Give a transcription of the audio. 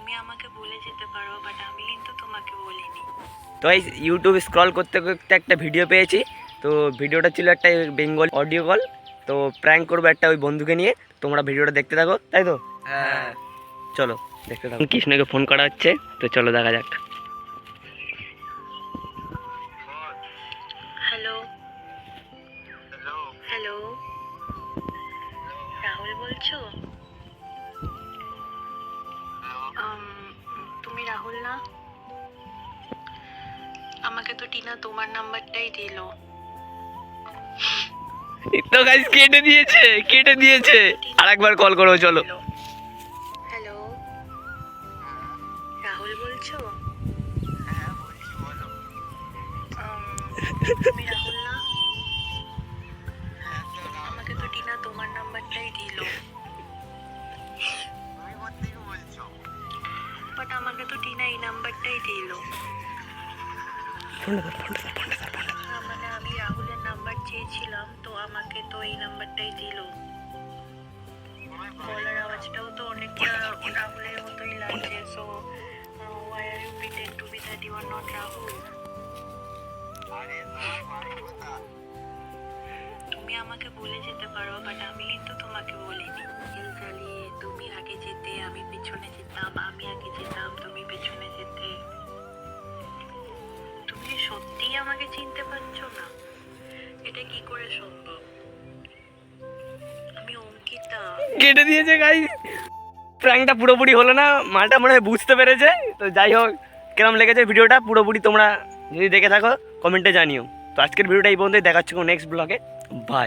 তুমি আমাকে বলে যেতে পারো, বাট আমি কিন্তু তোমাকে বলিনি। তো এই ইউটিউব স্ক্রল করতে করতে একটা ভিডিও পেয়েছি। তো ভিডিওটা ছিল একটা বেঙ্গল অডিও কল। তো প্র্যাঙ্ক করবো একটা ওই বন্ধুকে নিয়ে। তোমরা ভিডিওটা দেখতে থাকো, তাই তো? হ্যাঁ, চলো দেখতে থাকো। কৃষ্ণকে ফোন করা হচ্ছে, তো চলো দেখা যাক। হ্যালো হ্যালো, রাহুল বলছো? তুমি রাহুল না? আমাকে তো টিনা তোমার নাম্বারটাই দিল। তো গাইস কেটে দিয়েছে। আরেকবার কল করো, চলো। হ্যালো, রাহুল বলছো? তুমি রাহুল না? আমাকে তো টিনা তোমার নাম্বারটাই দিল। বাট আমাকে তো টিনা এই নাম্বারটাই দিল। মানে আমি রাহুলের নাম্বার চেয়েছিলাম, তো আমাকে তো এই নাম্বারটাই দিল। গলার আওয়াজটাও তো অনেকটা রাহুলের মতোই লাগছে। So why are you pretend to be that you are not Rahul? তুমি আমাকে বলে যেতে পারো, বাট আমি কিন্তু তোমাকে বলিনি। খেল চালিয়ে তুমি আগে যেতে, আমি পেছনে যেতাম, আমি আগে যেতাম, তুমি পেছনে যেতে। তুমি সত্যিই আমাকে চিনতে পারছো না? এটা কি করে সম্ভব? আমি অঙ্কিতা। কেটে দিয়েছে গাইস। প্র্যাঙ্কটা পুরোপুরি হলো না, মালটা মনে হয় বুঝতে পেরেছে। তো যাই হোক, কেরম লেগেছে ভিডিওটা পুরোপুরি তোমরা যদি দেখে থাকো কমেন্টে জানিও। তো আজকের ভিডিওটা এই পর্যন্তই, দেখাচ্ছি নেক্সট ব্লগে। বাই।